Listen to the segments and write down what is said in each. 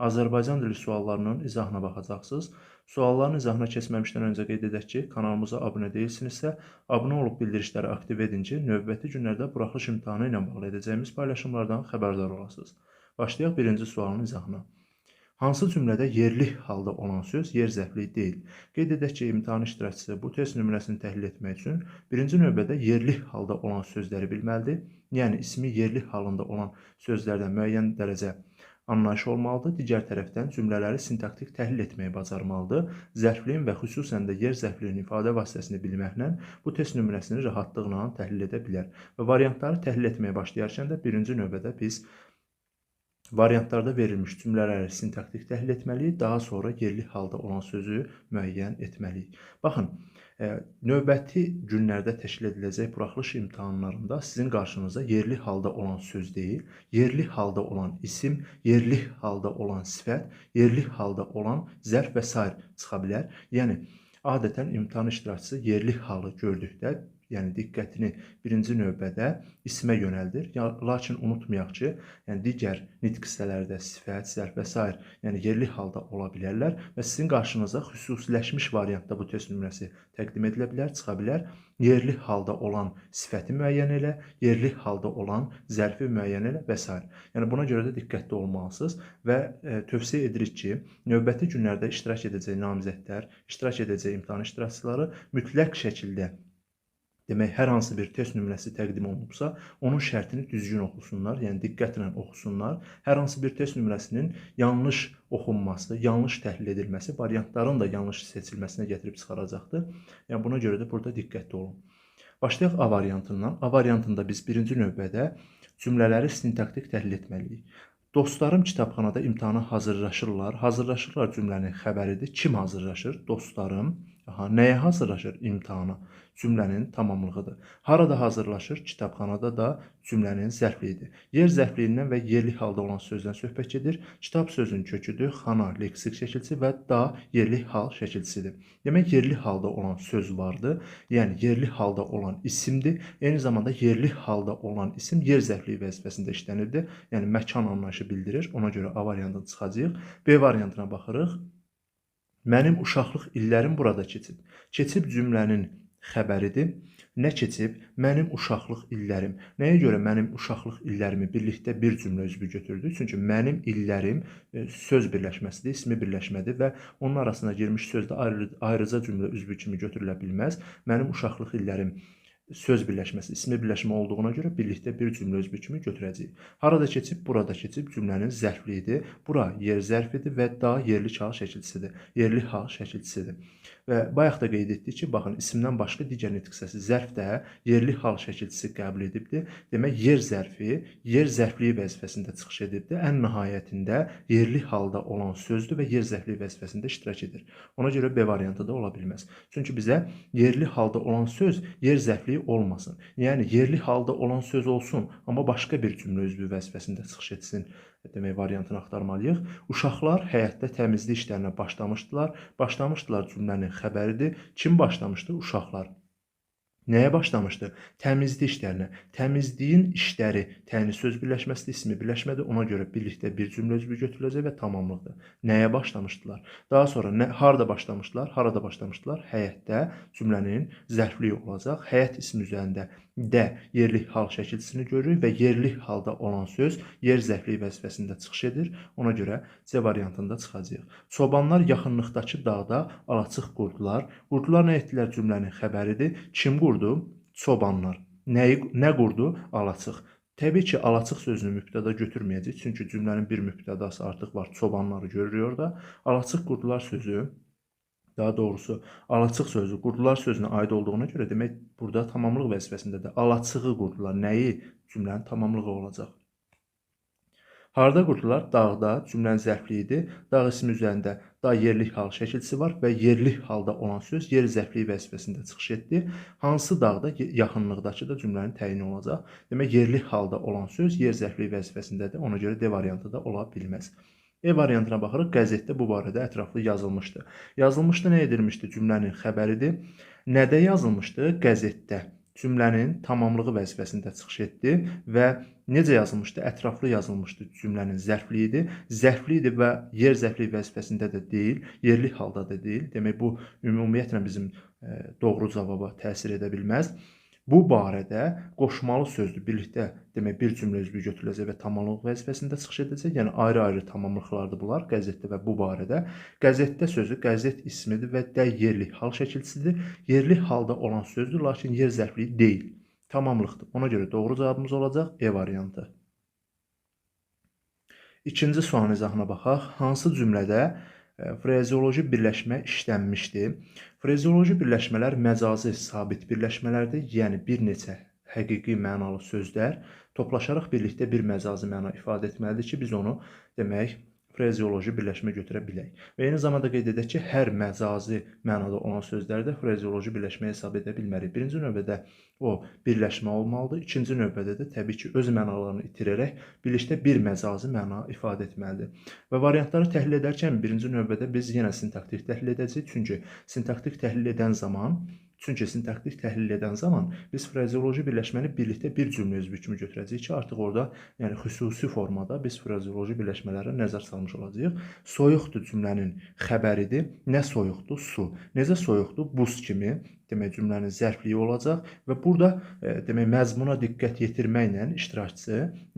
Azərbaycan dili suallarının izahına baxacaqsınız. Sualların izahına keçməmişdən öncə qeyd edək ki, kanalımıza abunə deyilsinizsə, abunə olub bildirişləri aktiv edin ki, növbəti günlərdə buraxılış imtahanı ilə bağlı edəcəyimiz paylaşımlardan xəbərdar olasınız. Başlayaq birinci sualın izahına. Hansı cümlədə yerli halda olan söz yer zərfliyi deyil? Qeyd edək ki, imtahan iştirakçısı bu test nümunəsini təhlil etmək üçün birinci növbədə yerli halda olan sözləri bilməlidir. Yəni, ismi yerli halında olan sözlərdən müəyyən dərəcə anlayış olmalıdır. Digər tərəfdən cümlələri sintaktik təhlil etməyi bacarmalıdır. Zərfliyin və xüsusən də yer zərfliyinin ifadə vasitəsini bilməklə bu test nümunəsini rahatlıqla təhlil edə bilər. Və variantları təhlil etməyə başlayarkən də birinci növbədə biz variantlarda verilmiş cümlələri sintaktik təhlil etməliyik, daha sonra yerli halda olan sözü müəyyən etməliyik. Baxın, növbəti günlərdə təşkil ediləcək buraxılış imtahanlarında sizin qarşınıza yerli halda olan söz deyil, yerli halda olan isim, yerli halda olan sifət, yerli halda olan zərf və s. çıxa bilər. Yəni, adətən imtahan iştirakçısı yerli halı gördükdə, yəni diqqətini birinci növbədə ismə yönəldir. Lakin unutmayaq ki, yəni digər nitq hissələrdə sifət, zərf və s. yəni yerli halda ola bilərlər və sizin qarşınıza xüsusiləşmiş variantda bu test nümunəsi təqdim edilə bilər, çıxa bilər. Yerli halda olan sifəti müəyyən elə, yerli halda olan zərfi müəyyən elə və s. Yəni buna görə də diqqətli olmalısınız və tövsiyə edirik ki, növbəti günlərdə iştirak edəcək namizədlər, iştirak edəcək imtahan iştirakçıları mütləq şəkildə demək, hər hansı bir test nümunəsi təqdim olunubsa, onun şərtini düzgün oxusunlar, yəni diqqətlə oxusunlar. Hər hansı bir test nümunəsinin yanlış oxunması, yanlış təhlil edilməsi, variantların da yanlış seçilməsinə gətirib çıxaracaqdır. Yəni buna görə də burada diqqətli olun. Başlayaq A variantından. A variantında biz birinci növbədə cümlələri sintaktik təhlil etməliyik. Dostlarım kitabxanada imtahana hazırlaşırlar. Hazırlaşırlar cümlənin xəbəridir. Kim hazırlaşır? Dostlarım. Nəyə hazırlaşır? İmtahana. Cümlənin tamamlığıdır. Harada hazırlaşır? Kitabxanada da cümlənin zərfliyidir. Yer zərfliyindən və yerli halda olan sözdən söhbət gedir. Kitab sözün köküdür. Xana leksik şəkilçisi və da yerli hal şəkilçisidir. Demək, yerli halda olan söz vardır. Yəni, yerli halda olan isimdir. Eyni zamanda yerli halda olan isim yer zərfliyi vəzifəsində işlənirdi. Yəni, məkan anlayışı bildirir. Ona görə A variantını çıxacağıq. B variantına baxırıq. Mənim uşaqlıq illərim burada keçib. Keçib cümlənin xəbəridir. Nə keçib? Mənim uşaqlıq illərim. Nəyə görə mənim uşaqlıq illərimi birlikdə bir cümlə üzvü götürdü? Çünki mənim illərim söz birləşməsidir, ismi birləşmədir və onun arasına girmiş söz də ayrıca cümlə üzvü kimi götürülə bilməz. Mənim uşaqlıq illərim söz birləşməsi, ismi birləşmə olduğuna görə birlikdə bir cümlə üzvü kimi götürəcəyik. Harada keçib? Burada keçib cümlənin zərfliyidir. Bura yer zərfidir və da yerli hal şəkilçisidir. Yerli hal şəkilçisidir. Və bayaq da qeyd etdik ki, baxın, isimdən başqa digər nitq hissəsi zərf də yerli hal şəkilçisi qəbul edibdir. Demək, yer zərfi, yer zərfliyi vəzifəsində çıxış edibdir. Ən nəhayətində yerli halda olan sözdür və yer zərfliyi vəzifəsində iştirak edir. Ona görə B variantı da ola bilməz. Çünki bizə yerli halda olan söz yer zərfliyi olmasın. Yəni, yerli halda olan söz olsun, amma başqa bir cümlə üzvü vəzifəsində çıxış etsin. Demək, variantını axtarmalıyıq. Uşaqlar həyətdə təmizlik işlərinə başlamışdılar. Başlamışdılar cümlənin xəbəridir. Kim başlamışdı? Uşaqlar. Nəyə başlamışdı? Təmizlik işlərinə. Təmizliyin işləri təyini söz birləşməsidir, ismi birləşmədir. Ona görə birlikdə bir cümlə üzvü götürüləcək və tamamlıqdır. Nəyə başlamışdılar? Daha sonra harada başlamışdılar? Harada başlamışdılar? Həyətdə cümlənin zərfliyi olacaq. Həyət ismi üzərində də yerli hal şəkilçisini görürük və yerli halda olan söz yer zərfliyi vəzifəsində çıxış edir. Ona görə C variantında çıxacaq. Çobanlar yaxınlıqdakı dağda alaçıq qurdular. Qurdular nə etdilər cümlənin xəbəridir. Kim qurdu? Çobanlar. Nə qurdu? Alaçıq. Təbii ki, alaçıq sözünü mübtəda götürməyəcək. Çünki cümlənin bir mübtədası artıq var. Çobanları görürük orada. Alaçıq qurdular sözü, daha doğrusu alaçıq sözü qurdular sözünə aid olduğuna görə demək, burada tamamlıq vəzifəsindədir. Alaçığı qurdular. Nəyi? Cümlənin tamamlığı olacaq. Harada qurdular? Dağda. Cümlənin zərfliyidir. Dağ ismi üzərində da yerli hal şəkilçisi var və yerli halda olan söz yer zərfliyi vəzifəsində çıxış etdi. Hansı dağda? Yaxınlıqdakı da cümlənin təyini olacaq. Demək, yerli halda olan söz yer zərfliyi vəzifəsindədir. Ona görə D variantı da ola bilməz. E variantına baxırıq. Qəzetdə bu barədə ətraflı yazılmışdı. Yazılmışdı, nə edilmişdi? Cümlənin xəbəridir. Nədə yazılmışdı? Qəzetdə. cümlənin tamamlığı vəzifəsində çıxış etdi və necə yazılmışdı? Ətraflı yazılmışdı cümlənin zərfli idi. Zərfli idi və yer zərfliyi vəzifəsində də deyil, yerli halda da deyil. Demək, bu ümumiyyətlə bizim doğru cavaba təsir edə bilməz. Bu barədə qoşmalı sözdür. Birlikdə demək bir cümlə üzvü götürüləcək və tamamlıq vəzifəsində çıxış edəcək. Yəni ayrı-ayrı tamamlıqlardır bunlar qəzetdə və bu barədə. Qəzetdə sözü qəzet ismidir və də yerli hal şəkilçisidir. Yerli halda olan sözdür, lakin yer zərfliyi deyil. Tamamlıqdır. Ona görə doğru cavabımız olacaq E variantı. İkinci sualın izahına baxaq. Hansı cümlədə frazeoloji birləşmə işlənmişdir? Frazeoloji birləşmələr məcazi sabit birləşmələrdir. Yəni bir neçə həqiqi mənalı sözlər toplaşaraq birlikdə bir məcazi məna ifadə etməlidir ki, biz onu demək frazeoloji birləşmə götürə bilək. Və eyni zamanda qeyd edək ki, hər məcazi mənada olan sözləri də frazeoloji birləşmə hesab edə bilmərik. Birinci növbədə o birləşmə olmalıdır. İkinci növbədə də təbii ki, öz mənalarını itirərək birlikdə bir məcazi məna ifadə etməlidir. Və variantları təhlil edərkən birinci növbədə biz yenə sintaktik təhlil edəcəyik. Çünki sintaktik təhlil edən zaman biz frazeoloji birləşməni birlikdə bir cümlə üzvü kimi götürəcəyik ki, artıq orada yəni xüsusi formada biz frazeoloji birləşmələrə nəzər salmış olacağıq. Soyuqdur cümlənin xəbəridir. Nə soyuqdur? Su. Necə soyuqdur? Buz kimi. Demək, cümlənin zərfliyi olacaq və burada demək, məzmuna diqqət yetirməklə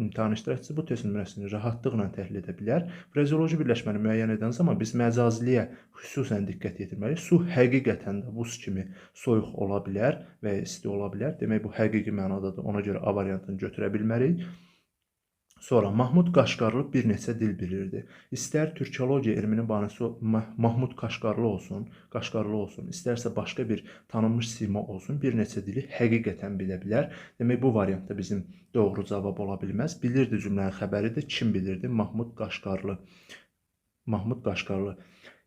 imtahan iştirakçısı bu test nümunəsini rahatlıqla təhlil edə bilər. Frazeoloji birləşməni müəyyən edən zaman biz məcaziliyə xüsusən diqqət yetirməliyik. Su həqiqətən də buz kimi soyuq ola bilər və ya isti ola bilər. Demək, bu həqiqi mənadadır. Ona görə A variantını götürə bilmərik. Sonra Mahmud Qaşqarlı bir neçə dil bilirdi. İstər türkologiya elminin banisi Mahmud Qaşqarlı olsun, istərsə başqa bir tanınmış sima olsun, bir neçə dili həqiqətən bilə bilər. Demək, bu variantda bizim doğru cavab ola bilməz. Bilirdi cümlənin xəbəridir. Kim bilirdi? Mahmud Qaşqarlı.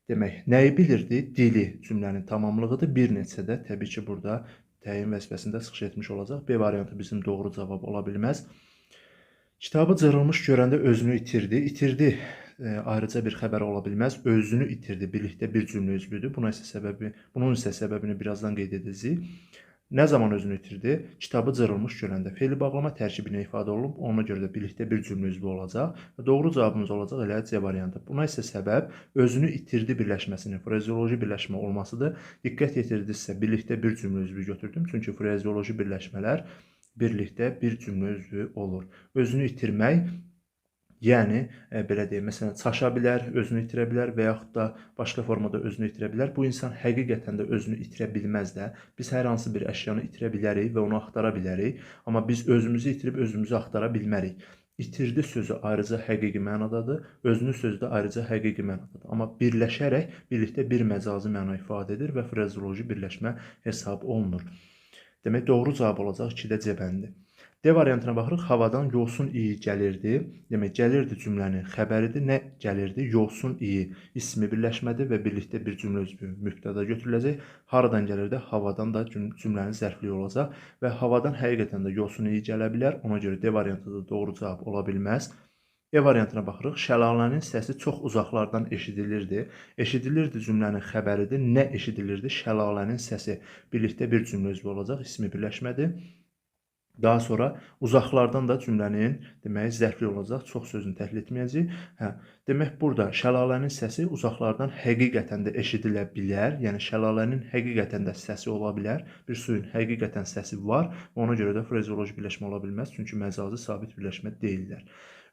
Demək, nəyi bilirdi? Dili cümlənin tamamlığıdır. Bir neçə də təbii ki, burada təyin vəzifəsində çıxış etmiş olacaq. B variantı bizim doğru cavab ola bilməz. Kitabı cırılmış görəndə özünü itirdi. İtirdi ayrıca bir xəbər ola bilməz. Özünü itirdi. Birlikdə bir cümlə üzvüdür. Bunun isə səbəbini birazdan qeyd edəcəyik. Nə zaman özünü itirdi? Kitabı cırılmış görəndə. Fe'li bağlama tərkibinə ifadə olunub. Ona görə də birlikdə bir cümlə üzvü olacaq. Doğru cavabımız olacaq elə C variantı. Buna isə səbəb özünü itirdi birləşməsinin frazeoloji birləşmə olmasıdır. Diqqət yetirdisə birlikdə bir cümlə üzvü götürdüm. Çünki frazeoloji birləşmələr birlikdə bir cümlə üzvü olur. Özünü itirmək, yəni belə deyim, məsələn, çaşa bilər, özünü itirə bilər və yaxud da başqa formada özünü itirə bilər. Bu insan həqiqətən də özünü itirə bilməz də. Biz hər hansı bir əşyanı itirə bilərik və onu axtara bilərik, amma biz özümüzü itirib özümüzü axtara bilmərik. İtirdi sözü ayrıca həqiqi mənadadır, özünü sözü də ayrıca həqiqi mənadadır. Amma birləşərək birlikdə bir məcazi məna ifadə edir və frazeoloji birləşmə hesab olunur. Demək, doğru cavab olacaq 2-də C bəndi. D variantına baxırıq. Havadan yosun iyi gəlirdi. Demək, gəlirdi cümlənin xəbəridir. Nə gəlirdi? Yosun iyi ismi birləşmədir və birlikdə bir cümlə üzvü mübtəda götürüləcək. Haradan gəlirdi? Havadan da cümlənin zərfliyi olacaq və havadan həqiqətən də yosun iyi gələ bilər. Ona görə D variantı da doğru cavab ola bilməz. E variantına baxırıq. Şəlalənin səsi çox uzaqlardan eşidilirdi. Eşidilirdi cümlənin xəbəridir. Nə eşidilirdi? Şəlalənin səsi. Birlikdə bir cümlə üzvü olacaq. İsmi birləşmədir. Daha sonra uzaqlardan da cümlənin demək zərfli olacaq. Çox sözünü təhlil etməyəcəyik. Demək, burada şəlalənin səsi uzaqlardan həqiqətən də eşidilə bilər. Yəni şəlalənin həqiqətən də səsi ola bilər. Bir suyun həqiqətən səsi var. Ona görə də frazeoloji birləşmə ola bilməz. Çünki məcazi sabit birləşmə deyillər.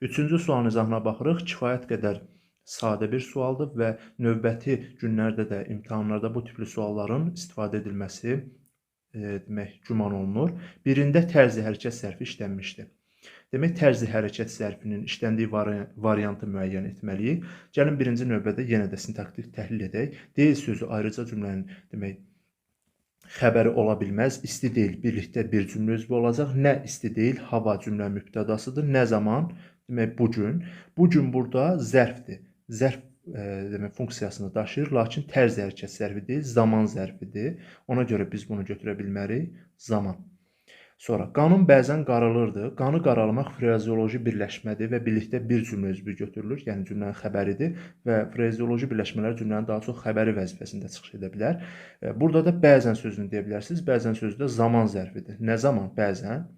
Üçüncü sualın izahına baxırıq. Kifayət qədər sadə bir sualdır və növbəti günlərdə də imtahanlarda bu tipli sualların istifadə edilməsi demək, güman olunur. Birində tərzi hərəkət sərfi işlənmişdir. Demək, tərzi hərəkət sərfinin işləndiyi variantı müəyyən etməliyik. Gəlin birinci növbədə yenə də sintaktik təhlil edək. Deyil sözü ayrıca cümlənin demək, xəbəri ola bilməz. İsti deyil, birlikdə bir cümlə üzvü olacaq. Nə isti deyil? Hava cümlə mübtədasıdır. Nə zaman? Demək, bugün. Bugün burada zərfdir. Zərf demək, funksiyasını daşıyır, lakin tərzi hərəkət zərfi deyil, zaman zərfidir. Ona görə biz bunu götürə bilmərik, zaman. Sonra qanun bəzən qaralırdı. Qanı qaralamaq frazeoloji birləşmədir və birlikdə bir cümlə üzvü götürülür. Yəni cümlənin xəbəridir və frazeoloji birləşmələr cümlənin daha çox xəbəri vəzifəsində çıxış edə bilər. Burada da bəzən sözünü deyə bilərsiniz. Bəzən sözü də zaman zərfidir. Nə zaman? Bəzən.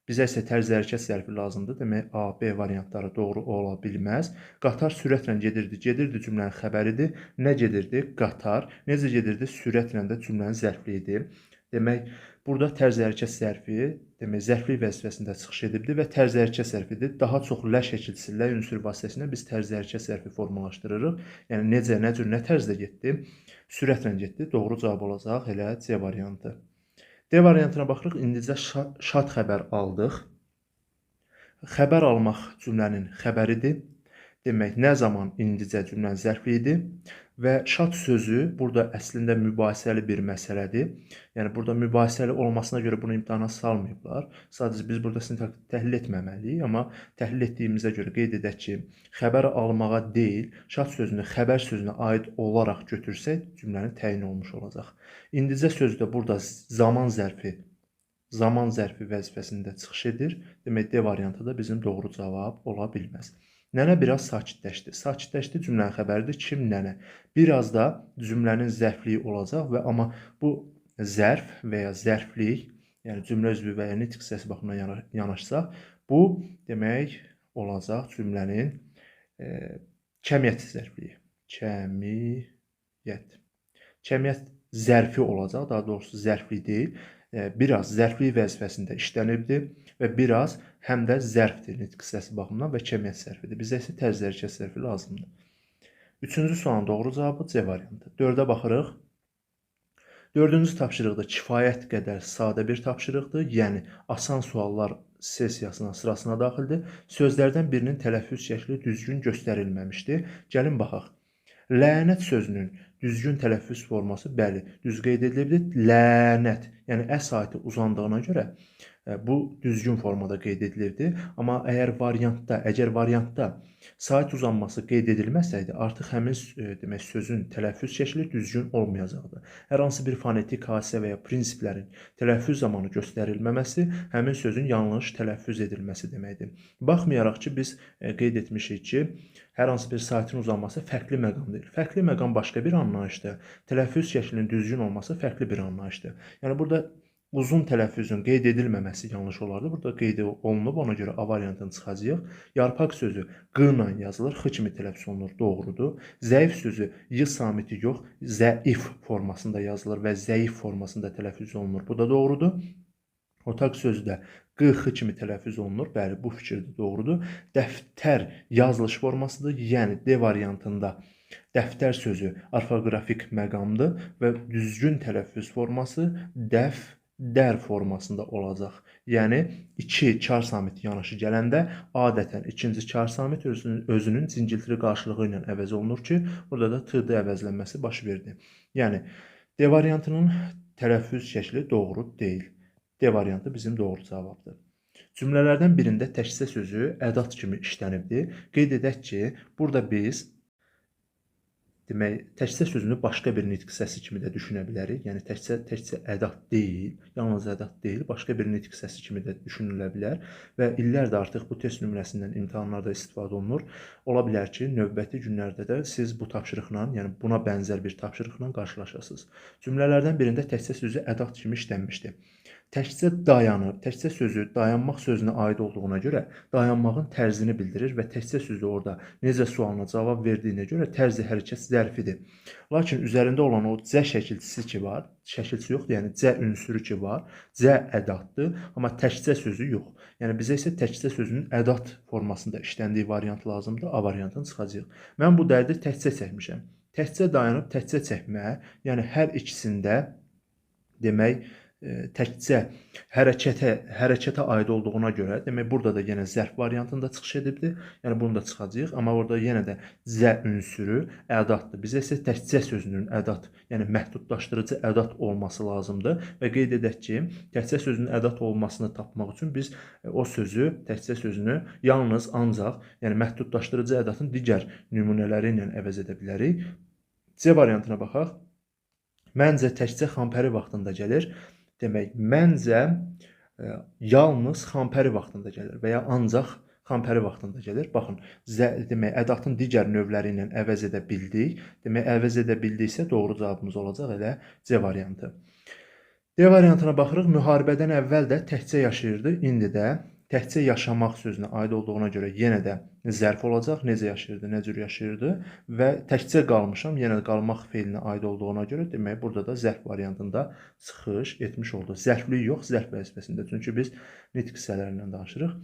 Bizə isə tərzi hərəkət zərfi lazımdır. Demək A, B variantları doğru ola bilməz. Qatar sürətlə gedirdi. Gedirdi cümlənin xəbəridir. Nə gedirdi? Qatar. Necə gedirdi? Sürətlə də cümlənin zərfliyi idi. Demək, burada tərzi hərəkət zərfi, demək, zərflik vəzifəsində çıxış edibdir və tərzi hərəkət zərfidir. Daha çox lə şəkilçisi, lə ünsürü vasitəsilə biz tərzi hərəkət zərfi formalaşdırırıq. Yəni necə, nə cür, nə tərzdə getdi? Sürətlə getdi. Doğru cavab olacaq elə C variantı. D variantına baxırıq. İndicə şad xəbər aldıq. Xəbər almaq cümlənin xəbəridir. Demək, nə zaman indicə cümlənin zərfliyidir və şad sözü burada əslində mübahisəli bir məsələdir. Yəni burada mübahisəli olmasına görə bunu imtahana salmayıblar. Sadəcə biz burada sintaktik təhlil etməməliyik, amma təhlil etdiyimizə görə qeyd edək ki, xəbər almağa deyil, şad sözünü xəbər sözünə aid olaraq götürsək, cümlənin təyin olmuş olacaq. İndicə sözü də burada zaman zərfi vəzifəsində çıxış edir. Demək, D variantı da bizim doğru cavab ola bilməz. Nənə biraz sakitləşdi. Sakitləşdi cümlənin xəbəridir. Kim nənə? Biraz da cümlənin zərfliyi olacaq və amma bu zərf və ya zərflik, yəni cümlə üzvü və ya nitq hissəsi baxımından yanaşsaq, bu demək olacaq cümlənin kəmiyyət zərfliyi. Kəmiyyət zərfi olacaq, daha doğrusu zərflik deyil. Biraz zərflik vəzifəsində işlənibdir və biraz həm də zərfdir nitq hissəsi baxımından və kəmiyyət zərfidir. Bizə isə tərzi hərəkət zərfi lazımdır. Üçüncü sualın doğru cavabı C variantı. 4-ə baxırıq. Dördüncü tapşırıqda kifayət qədər sadə bir tapşırıqdır. Yəni, asan suallar sessiyasına, sırasına daxildir. Sözlərdən birinin tələffüz şəkli düzgün göstərilməmişdir. Gəlin baxaq. Lənət sözünün düzgün tələffüz forması, bəli, düz qeyd edilibdir. Lənət, yəni ə saiti uzandığına görə bu düzgün formada qeyd edilibdir. Amma əgər variantda sait uzanması qeyd edilməsəydi, artıq həmin demək, sözün tələffüz şəkli düzgün olmayacaqdır. Hər hansı bir fonetik hadisə və ya prinsiplərin tələffüz zamanı göstərilməməsi həmin sözün yanlış tələffüz edilməsi deməkdir. Baxmayaraq ki, biz qeyd etmişik ki, hər hansı bir saitin uzanması fərqli məqamdır. Fərqli məqam başqa bir anlayışdır. Tələffüz şəklinin düzgün olması fərqli bir anlayışdır. Yəni, burada uzun tələffüzün qeyd edilməməsi yanlış olardı. Burada qeyd olunub, ona görə A variantını çıxacağıq. Yarpaq sözü q ilə yazılır, x kimi tələffüz olunur, doğrudur. Zəif sözü y samiti yox, zəif formasında yazılır və zəif formasında tələffüz olunur. Bu da doğrudur. Otaq sözü də q-x kimi tələffüz olunur. Bəli, bu fikir də doğrudur. Dəftər yazılış formasıdır. Yəni, D variantında dəftər sözü orfoqrafik məqamdır və düzgün tələffüz forması dəftər formasında olacaq. Yəni, 2 kar samiti yanaşı gələndə adətən ikinci kar samit özünün cingiltili qarşılığı ilə əvəz olunur ki, burada da t-d əvəzlənməsi baş verdi. Yəni, D variantının tələffüz şəkli doğru deyil. D variantı bizim doğru cavabdır. Cümlələrdən birində təkcə sözü ədat kimi işlənibdir. Qeyd edək ki, burada biz demək, təkcə sözünü başqa bir nitq hissəsi kimi də düşünə bilərik. Yəni, təkcə ədat deyil, yalnız ədat deyil, başqa bir nitq hissəsi kimi də düşünülə bilər və illərdir artıq bu test nümunəsindən imtahanlarda istifadə olunur. Ola bilər ki, növbəti günlərdə də siz bu tapşırıqla, yəni buna bənzər bir tapşırıqla qarşılaşasınız. Cümlələrdən birində təkcə sözü ədat kimi işlənmişdir. Təkcə dayanıb, təkcə sözü dayanmaq sözünə aid olduğuna görə dayanmağın tərzini bildirir və təkcə sözü orada necə sualına cavab verdiyinə görə tərzi hərəkət zərfidir. Lakin üzərində olan o cə şəkilçisi ki var, şəkilçisi yoxdur, yəni cə ünsürü ki var, cə ədatdır, amma təkcə sözü yox. Yəni bizə isə təkcə sözünün ədat formasında işləndiyi variant lazımdır, A variantını çıxacağıq. Mən bu dərdi təkcə çəkmişəm. Təkcə dayanıb, təkcə çəkmə, yəni hər ikisində demək, təkcə hərəkətə aid olduğuna görə, demək, burada da yenə zərf variantında çıxış edibdir. Yəni, bunu da çıxacağıq. Amma orada yenə də zə ünsürü ədatdır. Bizə isə təkcə sözünün ədat, yəni məhdudlaşdırıcı ədat olması lazımdır. Və qeyd edək ki, təkcə sözünün ədat olmasını tapmaq üçün biz o sözü, təkcə sözünü yalnız, ancaq, yəni məhdudlaşdırıcı ədatın digər nümunələri ilə əvəz edə bilərik. C variantına baxaq. Məncə təkcə Xampəri vaxtında gəlir. Demək, məncə Yalnız xampəri vaxtında gəlir və ya ancaq xampəri vaxtında gəlir. Baxın, demək, ədatın digər növləri ilə əvəz edə bildik. Demək, əvəz edə bildiksə doğru cavabımız olacaq elə C variantı. D variantına baxırıq. Müharibədən əvvəl də təkcə yaşayırdı, indi də təkcə yaşamaq sözünə aid olduğuna görə yenə də zərf olacaq. Necə yaşayırdı, nə cür yaşayırdı və təkcə qalmışam, yenə də qalmaq feilinə aid olduğuna görə demək, burada da zərf variantında çıxış etmiş oldu. Zərflik yox, zərf vəzifəsində. Çünki biz nitq hissələrindən danışırıq.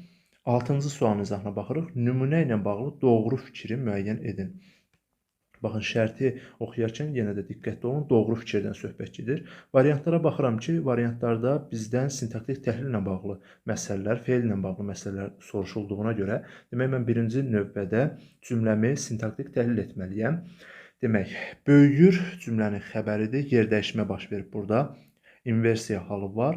6-cı sualın izahına baxırıq. Nümunə ilə bağlı doğru fikri müəyyən edin. Baxın, şərti oxuyarkən yenə də diqqətli olun, doğru fikirdən söhbət gedir. Variantlara baxıram ki, variantlarda bizdən sintaktik təhlillə bağlı məsələlər, feillə bağlı məsələlər soruşulduğuna görə, demək, mən birinci növbədə cümləmi sintaktik təhlil etməliyəm. Demək, böyüyür cümlənin xəbəridir, yer dəyişmə baş verib burada. İnversiya halı var.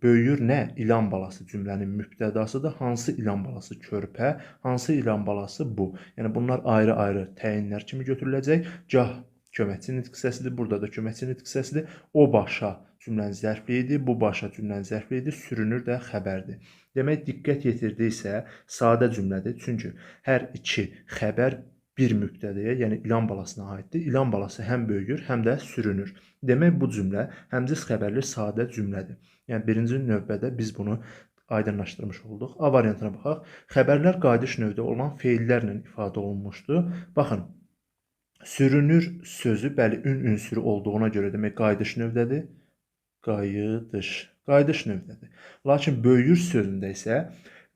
Böyüyür nə? İlan balası cümlənin mübtədasıdır. Hansı ilan balası? Körpə. Hansı ilan balası? Bu. Yəni, bunlar ayrı-ayrı təyinlər kimi götürüləcək. Gah köməkçi nitq hissəsidir, burada da köməkçi nitq hissəsidir. O başa cümlənin zərfliyidir, bu başa cümlənin zərfliyidir, sürünür də xəbərdir. Demək, diqqət yetirdiksə sadə cümlədir. Çünki hər iki xəbər bir mübtədəyə, yəni ilan balasına aiddir. İlan balası həm böyüyür, həm də sürünür. Demək, bu cümlə həmciz xəbərli sadə cümlədir. Yəni, birinci növbədə biz bunu aydınlaşdırmış olduq. A variantına baxaq. Xəbərlər qayıdış növdə olan feillərlə ifadə olunmuşdur. Baxın, sürünür sözü, bəli, ünsürü olduğuna görə demək, qayıdış növdədir. Qayıdış növdədir. Lakin böyüyür sözündə isə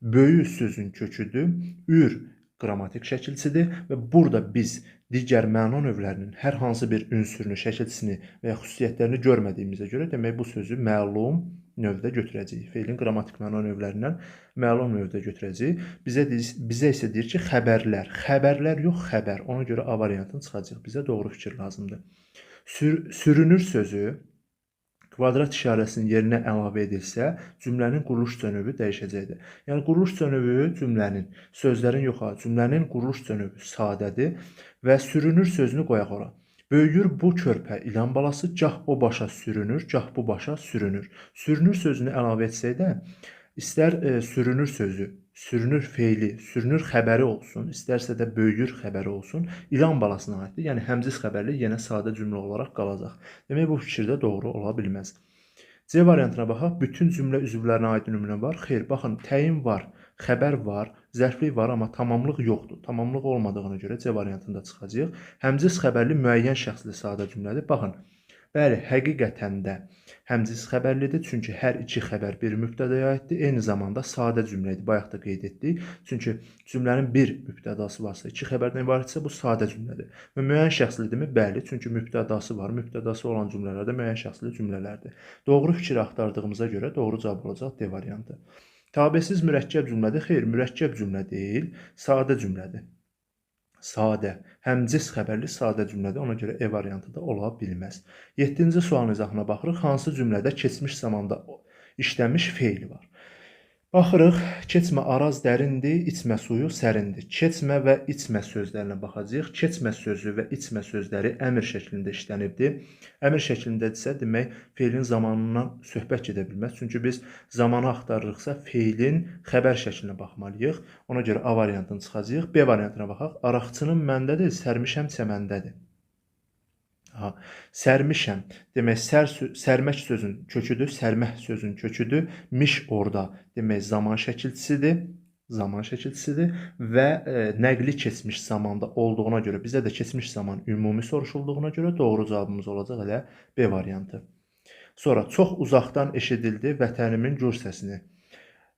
böyü sözün köküdür, ür qrammatik şəkilçidir və burada biz digər məna növlərinin hər hansı bir ünsürünü, şəkilçisini və ya xüsusiyyətlərini görmədiyimizə görə demək, bu sözü məlum növdə götürəcəyik. Feilin qrammatik məna növlərindən məlum növdə götürəcəyik. Bizə isə deyir ki, xəbərlər. Xəbərlər yox, xəbər. Ona görə A variantını çıxacaq. Bizə doğru fikir lazımdır. Sürünür sözü kvadrat işarəsinin yerinə əlavə edilsə, cümlənin quruluşca növü dəyişəcəkdir. Yəni, quruluşca növü cümlənin, sözlərin yox, cümlənin quruluşca növü sadədir və sürünür sözünü qoyaq ora. Böyüyür bu körpə ilan balası, gah o başa sürünür, gah bu başa sürünür. Sürünür sözünü əlavə etsək də, istər sürünür sözü, sürünür feili, sürünür xəbəri olsun, istərsə də böyüyür xəbəri olsun, ilan balasına aiddir. Yəni, həmciz xəbərli yenə sadə cümlə olaraq qalacaq. Demək, bu fikirdə doğru ola bilməz. C variantına baxaq. Bütün cümlə üzvlərinə aid nümunə var. Xeyr, baxın, təyin var, xəbər var, zərflik var, amma tamamlıq yoxdur. Tamamlıq olmadığına görə C variantında çıxacaq. Həmciz xəbərli müəyyən şəxsli sadə cümlədir. Baxın, bəli, həqiqətən də həmciz xəbərlidir, çünki hər iki xəbər bir mübtədəyə aiddir. Eyni zamanda sadə cümlə idi, bayaq da qeyd etdik. Çünki cümlənin bir mübtədası varsa, iki xəbərdən ibarətsə, bu sadə cümlədir. Və müəyyən şəxslidirmi? Bəli, çünki mübtədası var. Mübtədası olan cümlələr də müəyyən şəxsli cümlələrdir. Doğru fikir axtardığımıza görə doğru cavab olacaq D variantı. Tabesiz mürəkkəb cümlədir. Xeyr, mürəkkəb cümlə deyil, sadə cümlədir. Sadə, həmciz xəbərli sadə cümlədir. Ona görə E variantı da ola bilməz. 7-ci sualın izahına baxırıq. Hansı cümlədə keçmiş zamanda işləmiş feili var? Baxırıq, keçmə araz dərindir, içmə suyu sərindir. Keçmə və içmə sözlərinə baxacağıq. Keçmə sözü və içmə sözləri əmr şəklində işlənibdir. Əmr şəklindədirsə, demək, feilin zamanından söhbət gedə bilməz. Çünki biz zamanı axtarırıqsa, feilin xəbər şəklinə baxmalıyıq. Ona görə A variantını çıxacağıq. B variantına baxaq. Araqçının məndədir, sərmişəm çəməndədir. Sərmişəm, demək, sərmək sözün köküdür, sərmək sözün köküdür, miş orada, demək, zaman şəkilçisidir və nəqli keçmiş zamanda olduğuna görə, bizə də keçmiş zaman ümumi soruşulduğuna görə doğru cavabımız olacaq elə B variantı. Sonra, çox uzaqdan eşidildi vətənimin gür səsini.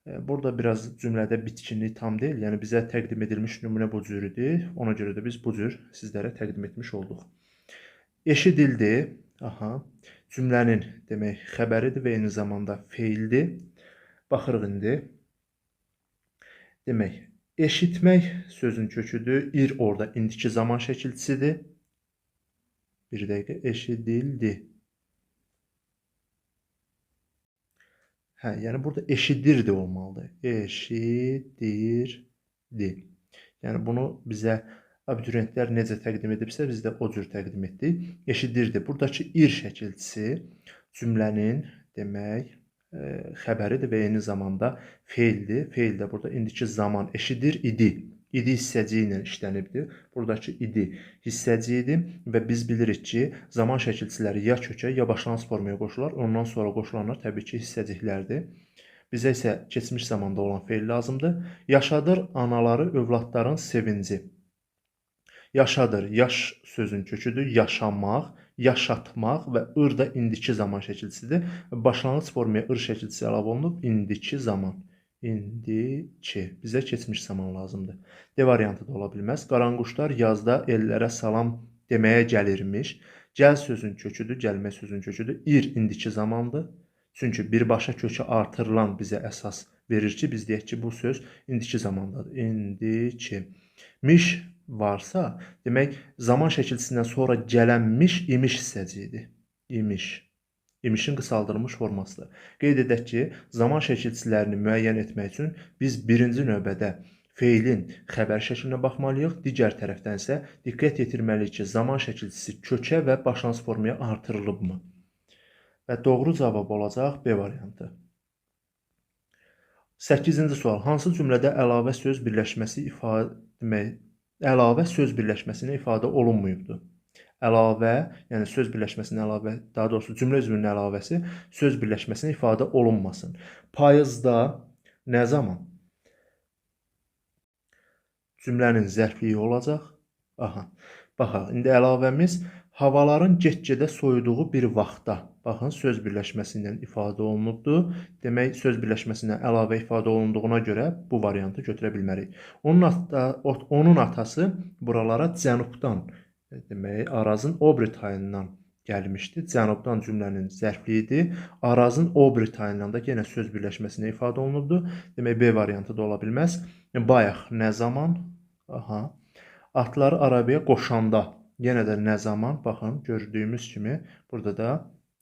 Burada biraz cümlədə bitkinlik tam deyil, yəni bizə təqdim edilmiş nümunə bu cürüdür, ona görə də biz bu cür sizlərə təqdim etmiş olduq. Eşidildi, cümlənin demək xəbəridir və eyni zamanda feildir. Baxırıq indi. Demək, eşitmək sözün köküdür, ir orada indiki zaman şəkilçisidir. Bir dəqiqə, eşidildi. Yəni burada eşidirdi olmalıdır. Eşidirdi. Yəni bunu bizə abituriyentlər necə təqdim edibsə, biz də o cür təqdim etdik. Eşidirdi. Buradakı ir şəkilçisi cümlənin demək xəbəridir və eyni zamanda feildir. Feil də burada indiki zaman eşidir idi. İdi hissəciyi ilə işlənibdir. Buradakı idi hissəciyidir və biz bilirik ki, zaman şəkilçiləri ya kökə, ya başlanğıc formaya qoşular. Ondan sonra qoşulanlar təbii ki, hissəciklərdir. Bizə isə keçmiş zamanda olan feil lazımdır. Yaşadır anaları övladların sevinci. Yaşadır, yaş sözün köküdür. Yaşamaq, yaşatmaq və ır da indiki zaman şəkilçisidir. Başlanğıc formaya ır şəkilçisi əlavə olunub. İndiki zaman. İndiki. Bizə keçmiş zaman lazımdır. D variantı da ola bilməz. Qaranquşlar yazda ellərə salam deməyə gəlirmiş. Gəl sözün köküdür, gəlmək sözün köküdür. İr indiki zamandır. Çünki birbaşa kökü artırılan bizə əsas verir ki, biz deyək ki, bu söz indiki zamandadır. İndiki. Miş varsa, demək zaman şəkilçisindən sonra gələnmiş imiş hissəciyidir. İmiş. İmişin qısaldılmış formasıdır. Qeyd edək ki, zaman şəkilçilərini müəyyən etmək üçün biz birinci növbədə feilin xəbər şəklinə baxmalıyıq. Digər tərəfdən isə diqqət yetirməliyik ki, zaman şəkilçisi kökə və başlanğıc formaya artırılıbmı? Və doğru cavab olacaq B variantı. 8-ci sual. Hansı cümlədə əlavə söz birləşməsinə ifadə olunmayıbdır? Əlavə, yəni söz birləşməsinə əlavə, daha doğrusu cümlə üzvünün əlavəsi söz birləşməsinə ifadə olunmasın. Payızda nə zaman? Cümlənin zərfliyi olacaq. Aha. Baxaq, indi əlavəmiz havaların get-gedə soyuduğu bir vaxtda. Baxın, söz birləşməsi ilə ifadə olunubdur. Demək, söz birləşməsinə əlavə ifadə olunduğuna görə bu variantı götürə bilmərik. Onun atası buralara cənubdan, demək, Arazın o biri tayından gəlmişdi. Cənubdan cümlənin zərfliyidir. Arazın o biri tayından da yenə söz birləşməsinə ifadə olunubdur. Demək, B variantı da ola bilməz. Bayaq, nə zaman? Aha. Atları arabaya qoşanda. Yenə də nə zaman? Baxın, gördüyümüz kimi burada da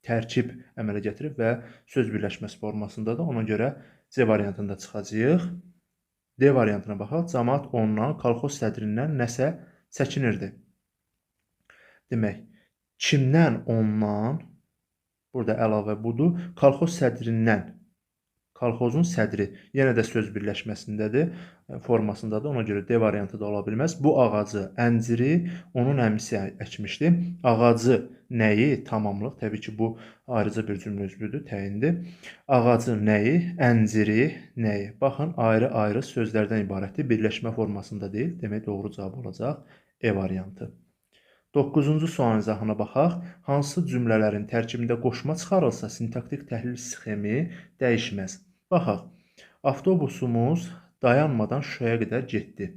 tərkib əmələ gətirib və söz birləşməsi formasındadır. Ona görə C variantında çıxacağıq. D variantına baxaq. Cəmaət ondan, kolxoz sədrindən nəsə çəkinirdi. Demək, kimdən ondan? Burada əlavə budur. Kolxoz sədrindən. Kolxozun sədri yenə də söz birləşməsindədir, formasındadır. Ona görə D variantı da ola bilməz. Bu ağacı, ənciri onun əmisi əkmişdi. Ağacı nəyi? Tamamlıq. Təbii ki, bu ayrıca bir cümlə üzvüdür, təyindir. Ağacı nəyi? Ənciri nəyi? Baxın, ayrı-ayrı sözlərdən ibarətdir. Birləşmə formasında deyil. Demək, doğru cavab olacaq E variantı. 9-cu sualın izahına baxaq. Hansı cümlələrin tərkibində qoşma çıxarılsa, sintaktik təhlil sxemi dəyişməz. Baxaq, avtobusumuz dayanmadan Şuşaya qədər getdi.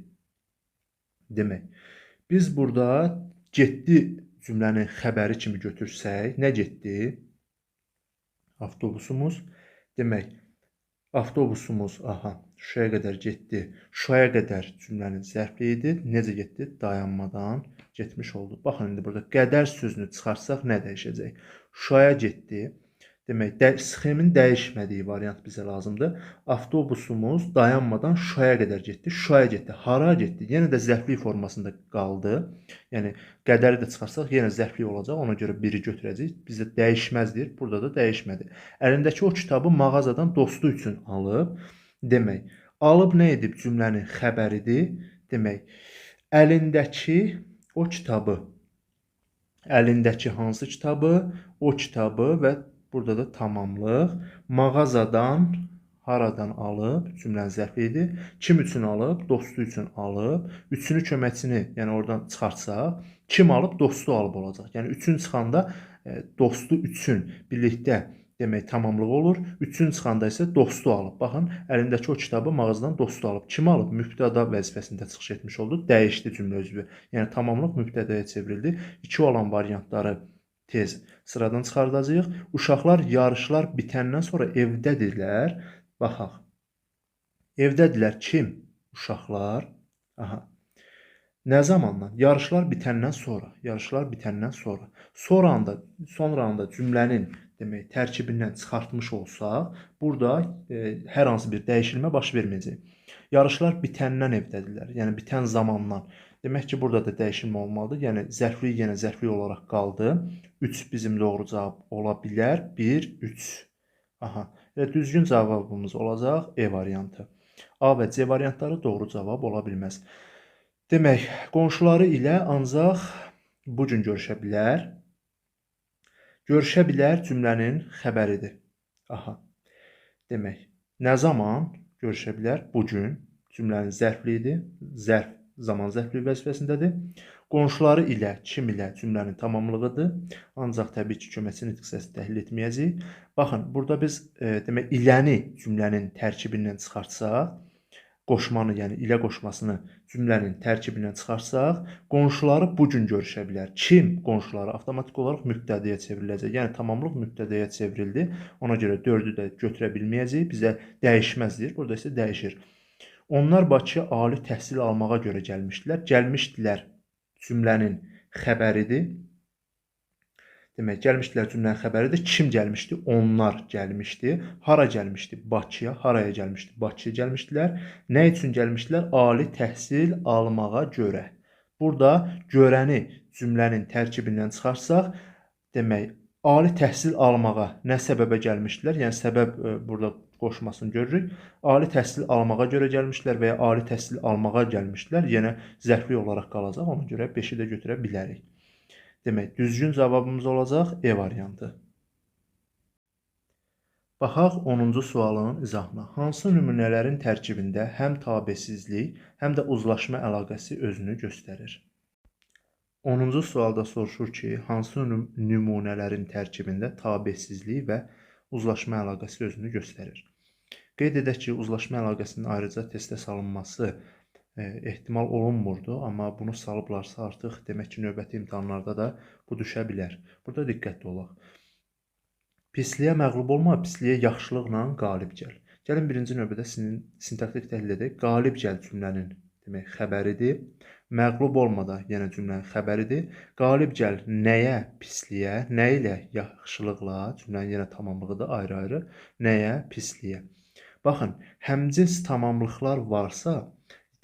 Demək, biz burada getdi cümlənin xəbəri kimi götürsək, nə getdi? Avtobusumuz, demək, avtobusumuz, aha, Şuşaya qədər getdi. Şuşaya qədər cümlənin zərfliyidir. Necə getdi? Dayanmadan getmiş oldu. Baxın, indi burada qədər sözünü çıxarsaq nə dəyişəcək? Şuşaya getdi. Demək, sxemin dəyişmədiyi variant bizə lazımdır. Avtobusumuz dayanmadan Şuşaya qədər getdi. Şuşaya getdi. Hara getdi? Yenə də zərflik formasında qaldı. Yəni, qədəri də çıxarsaq yenə zərflik olacaq. Ona görə biri götürəcəyik. Bizdə dəyişməzdir. Burada da dəyişmədi. Əlindəki o kitabı mağazadan dostu üçün alıb. Demək, alıb nə edib cümlənin xəbəridir. Demək, əlindəki o kitabı, əlindəki hansı kitabı, o kitabı və burada da tamamlıq, mağazadan, haradan alıb, cümlənin zərfidir. Kim üçün alıb? Dostu üçün alıb. Üçünü köməkçini, yəni oradan çıxartsaq, kim alıb? Dostu alıb olacaq. Yəni üçün çıxanda dostu üçün birlikdə demək tamamlıq olur. Üçün çıxanda isə dostu alıb. Baxın, əlindəki o kitabı mağazadan dostu alıb. Kim alıb? Mübtəda vəzifəsində çıxış etmiş oldu. Dəyişdi cümlə üzvü. Yəni tamamlıq mübtədaya çevrildi. 2 olan variantları tez sıradan çıxardacağıq. Uşaqlar yarışlar bitəndən sonra evdədirlər. Baxaq. Evdədirlər kim? Uşaqlar. Aha. Nə zamandan? Yarışlar bitəndən sonra. Yarışlar bitəndən sonra. Sonra anda cümlənin demək tərkibindən çıxartmış olsaq, burada hər hansı bir dəyişilmə baş verməyəcək. Yarışlar bitəndən evdədirlər. Yəni bitən zamandan. Demək ki, burada da dəyişilmə olmalıdır. Yəni zərflik yenə zərflik olaraq qaldı. 3 bizim doğru cavab ola bilər. 1, 3. Aha. Və düzgün cavabımız olacaq E variantı. A və C variantları doğru cavab ola bilməz. Demək, qonşuları ilə ancaq bu gün görüşə bilər. Görüşə bilər cümlənin xəbəridir. Aha. Demək, nə zaman görüşə bilər? Bu gün cümlənin zərfliyidir. Zərf zaman zərfliyi vəzifəsindədir. Qonşuları ilə, kim ilə cümlənin tamamlığıdır. Ancaq təbii ki, köməkçi nitq hissəsini təhlil etməyəcəyik. Baxın, burada biz demək iləni cümlənin tərkibindən çıxartsaq, qoşmanı, yəni ilə qoşmasını cümlənin tərkibindən çıxarsaq, qonşuları bu gün görüşə bilər. Kim qonşuları avtomatik olaraq mübtədəyə çevriləcək. Yəni tamamlıq mübtədəyə çevrildi. Ona görə 4-ü də götürə bilməyəcəyik. Bizə dəyişməz deyir. Burada isə dəyişir. Onlar Bakıya ali təhsil almağa görə gəlmişdilər. Gəlmişdilər cümlənin xəbəridir. Demək, gəlmişdilər cümlənin xəbəridir. Kim gəlmişdi? Onlar gəlmişdi. Hara gəlmişdi? Bakıya. Haraya gəlmişdi? Bakıya gəlmişdilər. Nə üçün gəlmişdilər? Ali təhsil almağa görə. Burada görəni cümlənin tərkibindən çıxarsaq, demək, ali təhsil almağa nə səbəbə gəlmişdilər? Yəni, səbəb burada qoşmasını görürük. Ali təhsil almağa görə gəlmişdilər və ya ali təhsil almağa gəlmişdilər. Yenə zərfli olaraq qalacaq. Ona görə 5-i də götürə bilərik. Demək, düzgün cavabımız olacaq E variantı. Baxaq 10-cu sualın izahına. Hansı nümunələrin tərkibində həm tabesizlik, həm də uzlaşma əlaqəsi özünü göstərir? 10-cu sualda soruşur ki, hansı nümunələrin tərkibində tabesizlik və uzlaşma əlaqəsi özünü göstərir? Qeyd edək ki, uzlaşma əlaqəsinin ayrıca testə salınması ehtimal olunmurdu, amma bunu salıblarsa artıq demək ki, növbəti imtahanlarda da bu düşə bilər. Burada diqqətli olaq. Pisliyə məğlub olma, pisliyə yaxşılıqla qalib gəl. Gəlin birinci növbədə sintaktik təhlil edək. Qalib gəl cümlənin demək xəbəridir. Məğlub olma da yenə cümlənin xəbəridir. Qalib gəl nəyə? Pisliyə. Nə ilə? Yaxşılıqla. Cümlənin yenə tamamlığıdır ayrı-ayrı. Nəyə? Pisliyə. Baxın, həmcins tamamlıqlar varsa,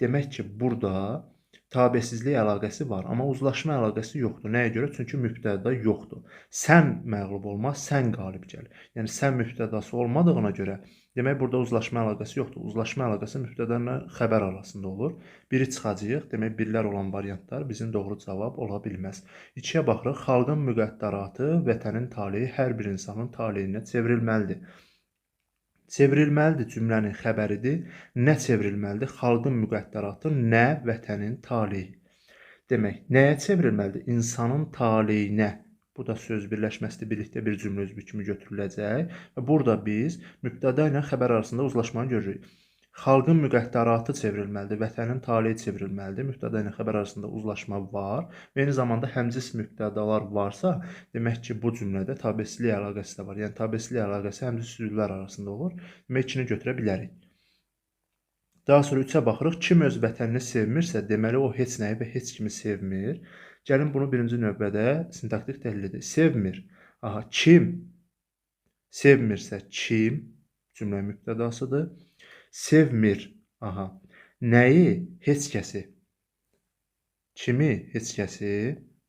demək ki, burada tabesizlik əlaqəsi var, amma uzlaşma əlaqəsi yoxdur. Nəyə görə? Çünki mübtəda yoxdur. Sən məğlub olma, sən qalib gəl. Yəni, sən mübtədası olmadığına görə, demək, burada uzlaşma əlaqəsi yoxdur. Uzlaşma əlaqəsi mübtəda ilə xəbər arasında olur. Biri çıxacaq, demək, birlər olan variantlar bizim doğru cavab ola bilməz. 2-yə baxırıq, xalqın müqəddəratı vətənin taleyi hər bir insanın taleyinə çevrilməlidir. Çevrilməlidir cümlənin xəbəridir. Nə çevrilməlidir? Xalqın müqəddəratı, nə vətənin taleyi. Demək, nəyə çevrilməlidir? İnsanın taleyinə. Bu da söz birləşməsidir, birlikdə bir cümlə özü kimi götürüləcək. Və burada biz mübtəda ilə xəbər arasında uzlaşmanı görürük. Xalqın müqəddəratı çevrilməlidir, vətənin taleyi çevrilməlidir. Mübtəda ilə xəbər arasında uzlaşma var. Və eyni zamanda həmcins mübtədalar varsa, demək ki, bu cümlədə tabesizlik əlaqəsi də var. Yəni, tabesizlik əlaqəsi həmcins sözlər arasında olur. Demək, 2-ni götürə bilərik. Daha sonra 3-ə baxırıq. Kim öz vətənini sevmirsə, deməli, o heç nəyi və heç kimi sevmir. Gəlin, bunu birinci növbədə sintaktik təhlil edək. Sevmir. Aha, kim? Sevmirsə, kim? Cümlə mübtədasıdır. Sevmir. Aha. Nəyi? Heç kəsi. Kimi? Heç kəsi.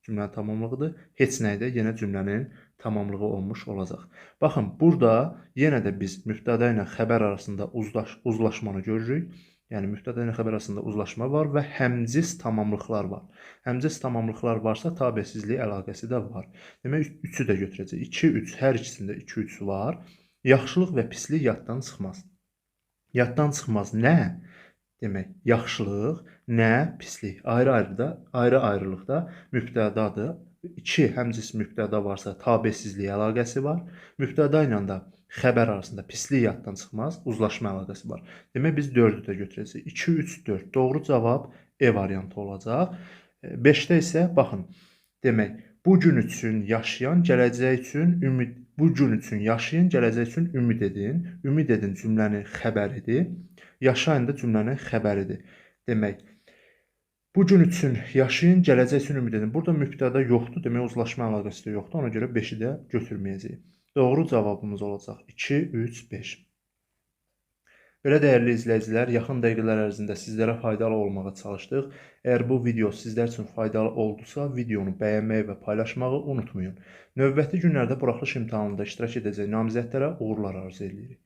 Cümlənin tamamlığıdır. Heç nəyi də yenə cümlənin tamamlığı olmuş olacaq. Baxın, burada yenə də biz mübtəda ilə xəbər arasında uzlaşmanı görürük. Yəni, mübtəda ilə xəbər arasında uzlaşma var və həmcins tamamlıqlar var. Həmcins tamamlıqlar varsa, tabesizlik əlaqəsi də var. Demək, 3-ü də götürəcək. 2, 3, hər ikisində 2, 3 var. Yaxşılıq və pislik yaddan çıxmaz. Yaddan çıxmaz nə? Demək, yaxşılıq, nə? Pislik. Ayrı-ayrılıqda mübtədadır. 2 həmcins mübtəda varsa tabesizlik əlaqəsi var. Mübtəda ilə də xəbər arasında pislik yaddan çıxmaz, uzlaşma əlaqəsi var. Demək, biz 4-ü də götürəcəyik. 2, 3, 4. Doğru cavab E variantı olacaq. 5-də isə, baxın, demək, bu gün üçün yaşayan, gələcək üçün ümid. Bu gün üçün yaşayın, gələcək üçün ümid edin. Ümid edin cümlənin xəbəridir. Yaşayın da cümlənin xəbəridir. Demək, bu gün üçün yaşayın, gələcək üçün ümid edin. Burada mübtəda yoxdur, demək uzlaşma əlaqəsi də yoxdur. Ona görə 5-i də götürməyəcəyik. Doğru cavabımız olacaq 2, 3, 5. Belə dəyərli izləyicilər, yaxın dəqiqələr ərzində sizlərə faydalı olmağa çalışdıq. Əgər bu video sizlər üçün faydalı oldusa, videonu bəyənməyi və paylaşmağı unutmayın. Növbəti günlərdə buraxılış imtahanında iştirak edəcək namizədlərə uğurlar arzu edirik.